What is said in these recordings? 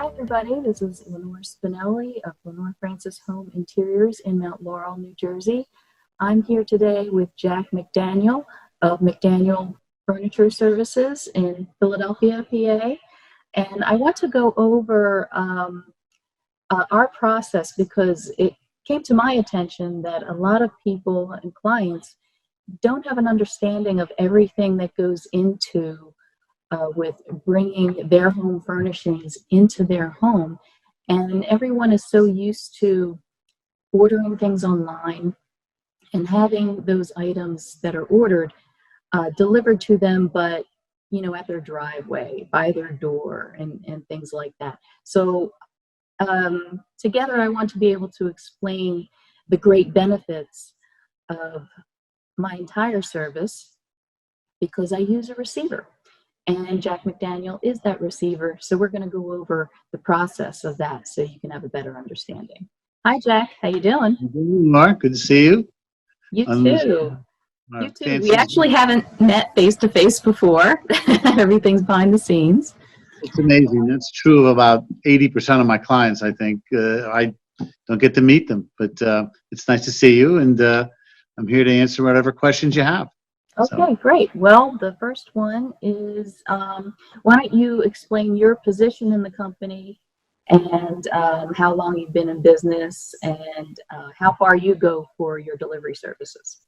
Hi, everybody. This is Lenore Spinelli of Lenore Francis Home Interiors in Mount Laurel, New Jersey. I'm here today with Jack McDaniel of McDaniel Furniture Services in Philadelphia, PA. And I want to go over our process because it came to my attention that a lot of people and clients don't have an understanding of everything that goes into with bringing their home furnishings into their home. And everyone is so used to ordering things online and having those items that are ordered delivered to them, but at their driveway, by their door, and things like that. So together, I want to be able to explain the great benefits of my entire service because I use a receiver. And Jack McDaniel is that receiver. So we're going to go over the process of that so you can have a better understanding. Hi, Jack. How you doing? Mark, good to see you. You On this, too. You too. fancy. We actually haven't met face to face before. Everything's behind the scenes. It's amazing. That's true of about 80% of my clients, I think. I don't get to meet them, but it's nice to see you, and I'm here to answer whatever questions you have. Okay, great. Well, the first one is why don't you explain your position in the company and how long you've been in business and how far you go for your delivery services.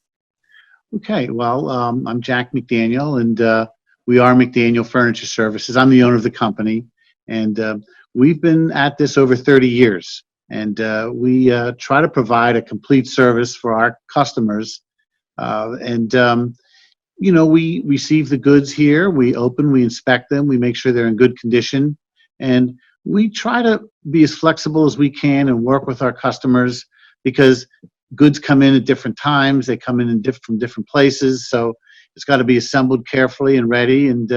Okay, well, I'm Jack McDaniel, and we are McDaniel Furniture Services. I'm the owner of the company, and we've been at this over 30 years. And we try to provide a complete service for our customers. We receive the goods here, we open, we inspect them, we make sure they're in good condition, and we try to be as flexible as we can and work with our customers because goods come in at different times, they come in from different places, so it's got to be assembled carefully and ready, and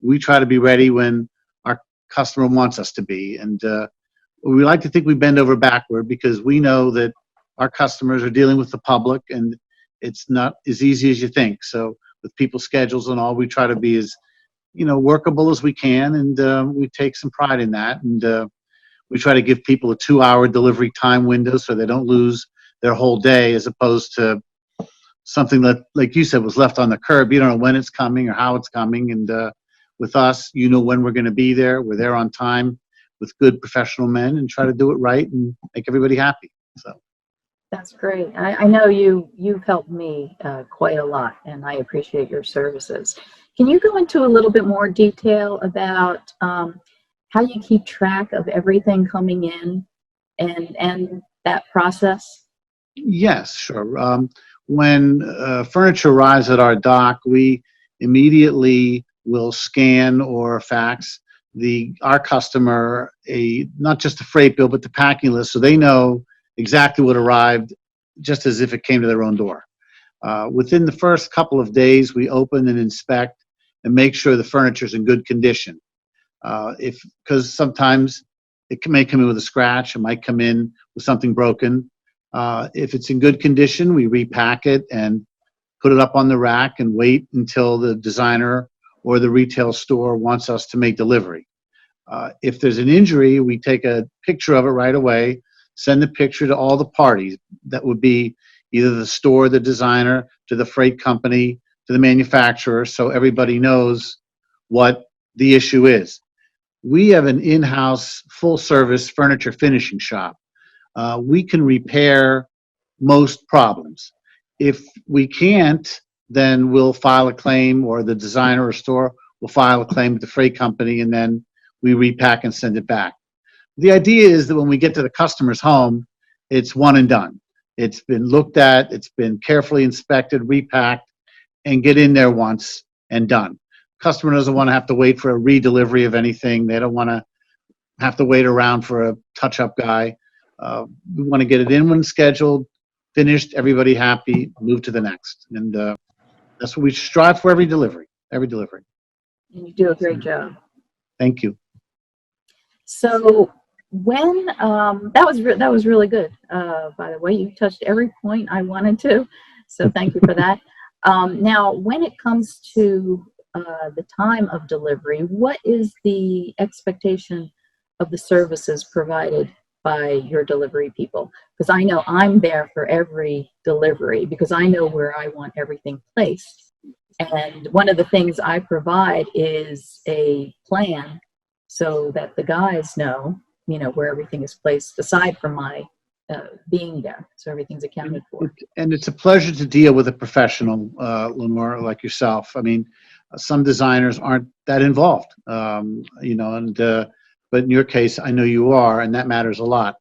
we try to be ready when our customer wants us to be. And we like to think we bend over backward because we know that our customers are dealing with the public and it's not as easy as you think. So with people's schedules and all, we try to be as workable as we can, and we take some pride in that. And we try to give people a 2-hour delivery time window so they don't lose their whole day, as opposed to something that, like you said, was left on the curb. You don't know when it's coming or how it's coming. And with us, when we're going to be there. We're there on time with good professional men and try to do it right and make everybody happy. So. That's great. I know you've helped me quite a lot, and I appreciate your services. Can you go into a little bit more detail about how you keep track of everything coming in and that process? Yes, sure. When furniture arrives at our dock, we immediately will scan or fax our customer not just a freight bill, but the packing list, so they know exactly what arrived, just as if it came to their own door. Within the first couple of days, we open and inspect and make sure the furniture is in good condition. Because sometimes may come in with a scratch, it might come in with something broken. If it's in good condition, we repack it and put it up on the rack and wait until the designer or the retail store wants us to make delivery. If there's an injury, we take a picture of it right away, send the picture to all the parties. That would be either the store, the designer, to the freight company, to the manufacturer, so everybody knows what the issue is. We have an in-house full-service furniture finishing shop. We can repair most problems. If we can't, then we'll file a claim, or the designer or store will file a claim with the freight company, and then we repack and send it back. The idea is that when we get to the customer's home, it's one and done. It's been looked at, it's been carefully inspected, repacked, and get in there once and done. Customer doesn't want to have to wait for a redelivery of anything. They don't want to have to wait around for a touch-up guy. We want to get it in when scheduled, finished, everybody happy, move to the next. And that's what we strive for every delivery. And you do a great job. Thank you. So when that was really good. By the way, you touched every point I wanted to, so thank you for that. Now, when it comes to the time of delivery, what is the expectation of the services provided by your delivery people? Because I know I'm there for every delivery because I know where I want everything placed. And one of the things I provide is a plan so that the guys know, where everything is placed aside from my being there. So everything's accounted for. And it's a pleasure to deal with a professional, Lenore, like yourself. I mean, some designers aren't that involved, but in your case, I know you are, and that matters a lot.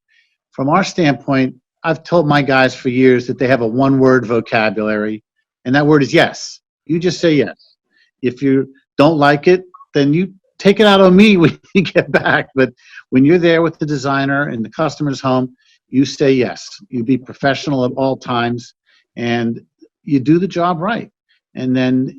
From our standpoint, I've told my guys for years that they have a one-word vocabulary, and that word is yes. You just say yes. If you don't like it, then you take it out on me when you get back. But when you're there with the designer in the customer's home, you say yes. You be professional at all times, and you do the job right. And then,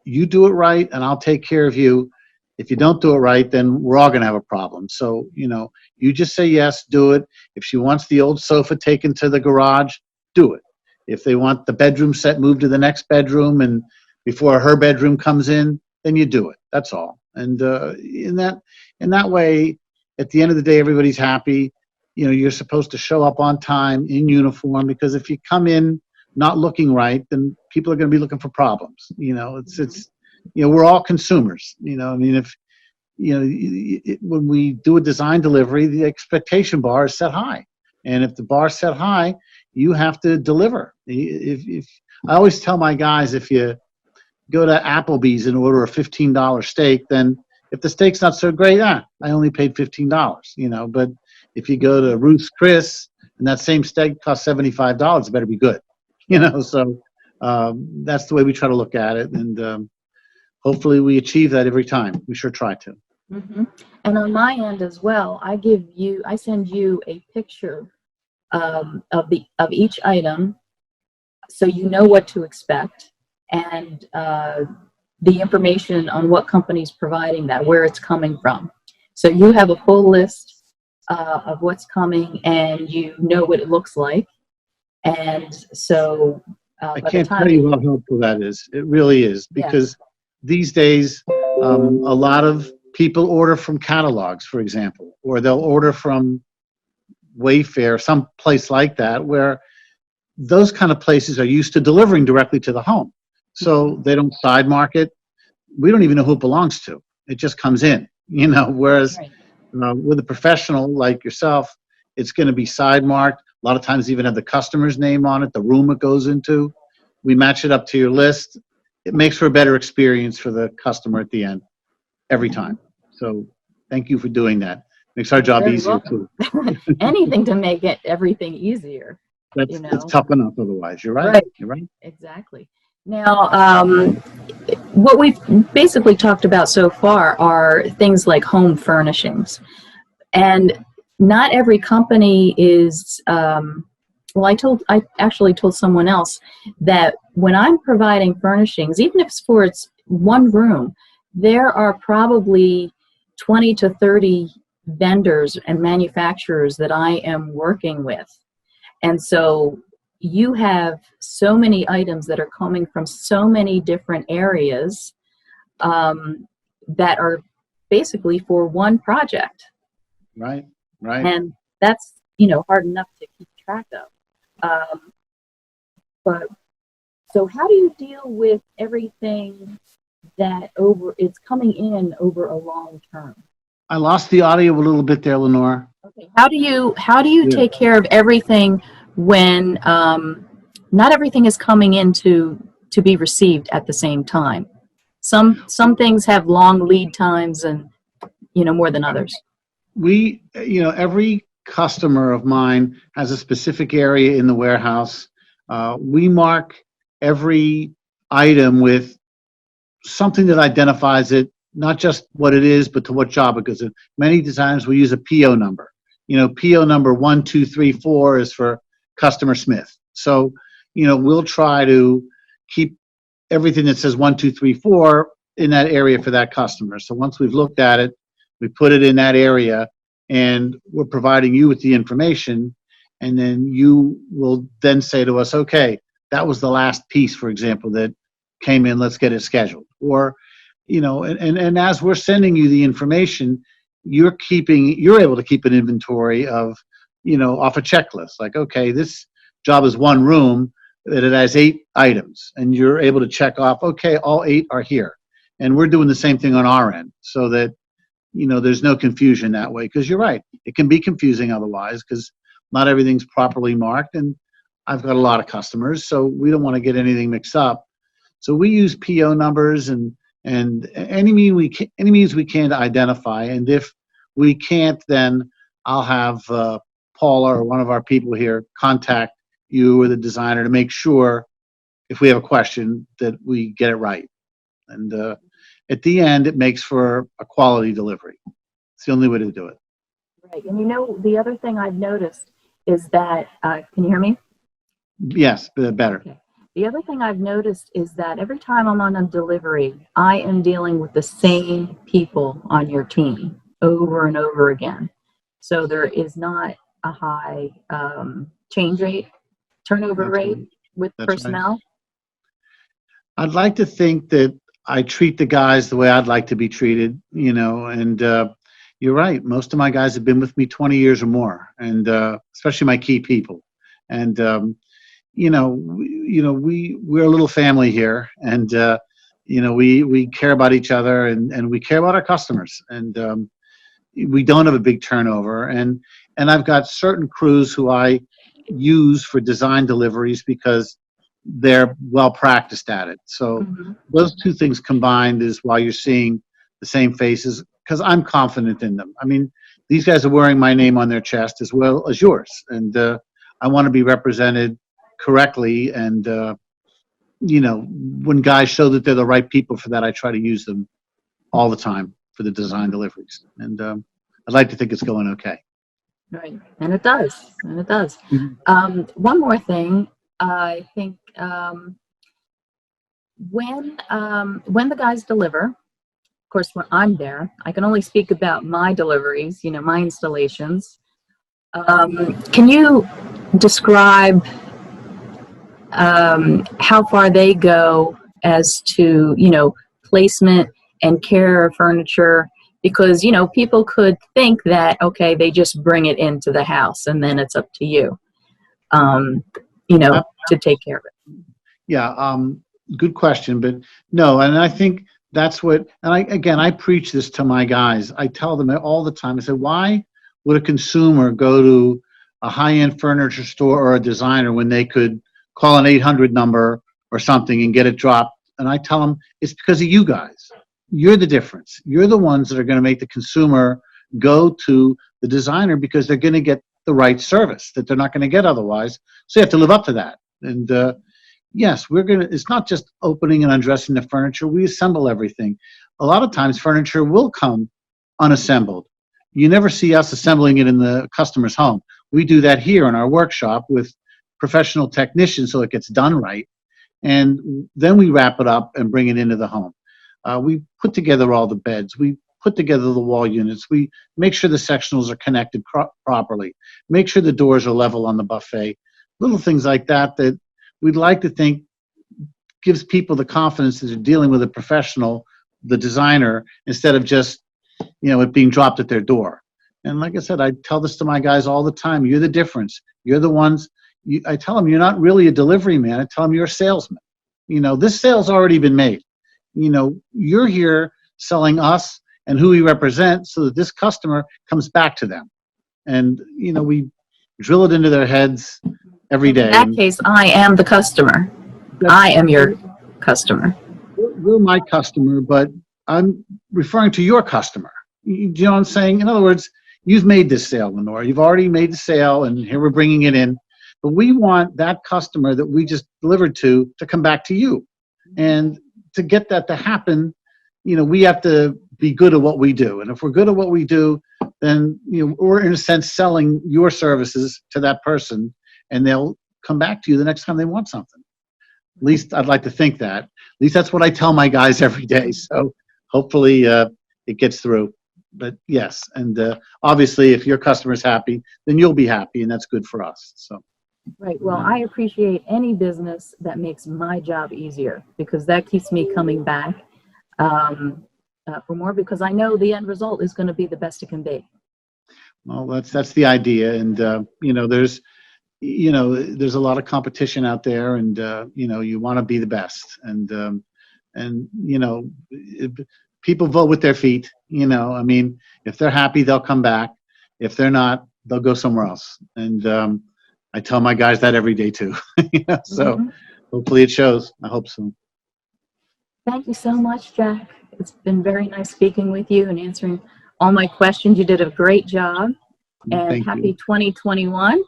you do it right, and I'll take care of you. If you don't do it right, then we're all going to have a problem. So, you just say yes, do it. If she wants the old sofa taken to the garage, do it. If they want the bedroom set moved to the next bedroom and before her bedroom comes in, then you do it. That's all. And in that way, at the end of the day, everybody's happy. You're supposed to show up on time in uniform, because if you come in not looking right, then people are going to be looking for problems. We're all consumers. I mean, if when we do a design delivery, the expectation bar is set high, and if the bar is set high, you have to deliver. If I always tell my guys, if you go to Applebee's and order a $15 steak, then if the steak's not so great, I only paid $15. But if you go to Ruth's Chris and that same steak costs $75, it better be good. So that's the way we try to look at it, and hopefully we achieve that every time. We sure try to. Mm-hmm. And on my end as well, I send you a picture of each item, so you know what to expect, and the information on what company's providing that, where it's coming from. So you have a full list of what's coming, and you know what it looks like. And so I can't tell you how helpful that is. It really is, because these days a lot of people order from catalogs, for example, or they'll order from Wayfair, some place like that, where those kind of places are used to delivering directly to the home. So they don't side market. We don't even know who it belongs to. It just comes in, whereas with a professional like yourself, it's going to be side marked. A lot of times even have the customer's name on it, the room it goes into. We match it up to your list. It makes for a better experience for the customer at the end every time. So thank you for doing that. Makes our job easier too. Anything to make everything easier. It's tough enough otherwise. You're right. Right. You're right. Exactly. Now, what we've basically talked about so far are things like home furnishings. And not every company is, I actually told someone else that when I'm providing furnishings, even if it's one room, there are probably 20 to 30 vendors and manufacturers that I am working with. And so you have so many items that are coming from so many different areas that are basically for one project. Right. And that's, hard enough to keep track of. But so how do you deal with everything that it's coming in over a long term? I lost the audio a little bit there, Lenore. Okay. How do you take care of everything when not everything is coming in to be received at the same time? Some things have long lead times and more than others. Every customer of mine has a specific area in the warehouse. We mark every item with something that identifies it, not just what it is, but to what job it goes in. Many designers will use a PO number. PO number 1234 is for customer Smith. So, we'll try to keep everything that says 1234 in that area for that customer. So once we've looked at it, we put it in that area, and we're providing you with the information, and then you will then say to us, okay, that was the last piece, for example, that came in, let's get it scheduled. Or, and as we're sending you the information, you're able to keep an inventory of, off a checklist. Like, okay, this job is one room that it has 8 items, and you're able to check off, okay, all 8 are here. And we're doing the same thing on our end, so that, there's no confusion that way. Because you're right, it can be confusing otherwise, because not everything's properly marked. And I've got a lot of customers, so we don't want to get anything mixed up. So we use PO numbers and any means we can to identify. And if we can't, then I'll have Paula or one of our people here contact you or the designer to make sure, if we have a question, that we get it right. And at the end, it makes for a quality delivery. It's the only way to do it. Right. And the other thing I've noticed is that, can you hear me? Yes, better. Okay. The other thing I've noticed is that every time I'm on a delivery, I am dealing with the same people on your team over and over again. So there is not a high change rate, turnover rate with personnel. Right. I'd like to think that I treat the guys the way I'd like to be treated, and you're right. Most of my guys have been with me 20 years or more, and especially my key people. And we're a little family here, and we care about each other, and we care about our customers, and we don't have a big turnover. And I've got certain crews who I use for design deliveries because they're well practiced at it. So those two things combined is why you're seeing the same faces, because I'm confident in them. I mean, these guys are wearing my name on their chest as well as yours, and I want to be represented correctly. And when guys show that they're the right people for that, I try to use them all the time for the design deliveries. And I'd like to think it's going okay. Right, and it does. One more thing, I think when the guys deliver, of course, when I'm there, I can only speak about my deliveries, my installations. Can you describe how far they go as to, placement and care of furniture? Because, people could think that, okay, they just bring it into the house and then it's up to you, to take care of it. Yeah, good question, but no, and I think that's what, and I preach this to my guys. I tell them all the time. I say, why would a consumer go to a high-end furniture store or a designer when they could call an 800 number or something and get it dropped? And I tell them, it's because of you guys. You're the difference. You're the ones that are going to make the consumer go to the designer, because they're going to get the right service that they're not going to get otherwise. So you have to live up to that. And yes, it's not just opening and undressing the furniture. We assemble everything. A lot of times furniture will come unassembled. You never see us assembling it in the customer's home. We do that here in our workshop with professional technicians, so it gets done right. And then we wrap it up and bring it into the home. We put together all the beds. We put together the wall units. We make sure the sectionals are connected properly. Make sure the doors are level on the buffet. Little things like that we'd like to think gives people the confidence that they're dealing with a professional, the designer, instead of just, it being dropped at their door. And like I said, I tell this to my guys all the time. You're the difference. You're the ones. I tell them, you're not really a delivery man. I tell them you're a salesman. This sale's already been made. You're here selling us and who we represent, so that this customer comes back to them. And, we drill it into their heads every day. In that case, I am the customer. I am your customer. You're my customer, but I'm referring to your customer. You know what I'm saying? In other words, you've made this sale, Lenore. You've already made the sale, and here we're bringing it in. But we want that customer that we just delivered to come back to you. And to get that to happen, we have to be good at what we do. And if we're good at what we do, then, we're in a sense selling your services to that person, and they'll come back to you the next time they want something. At least I'd like to think that. At least that's what I tell my guys every day. So hopefully it gets through. But yes, and obviously if your customer's happy, then you'll be happy, and that's good for us. So. Right. Well, I appreciate any business that makes my job easier, because that keeps me coming back. for more, because I know the end result is going to be the best it can be. Well, that's the idea, and there's a lot of competition out there, and you want to be the best, and people vote with their feet. I mean, if they're happy, they'll come back. If they're not, they'll go somewhere else. And I tell my guys that every day too. So Mhm. hopefully it shows. I hope so. Thank you so much, Jack. It's been very nice speaking with you and answering all my questions. You did a great job, and Thank happy you. 2021.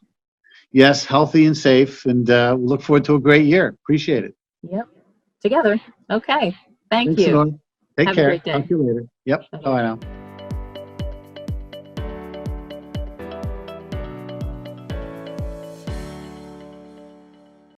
Yes, healthy and safe, and we look forward to a great year. Appreciate it. Yep, together. Okay, thank Thanks, you. Lenore. Take Have a care. great day. Talk to you later. Yep. Bye. Bye now.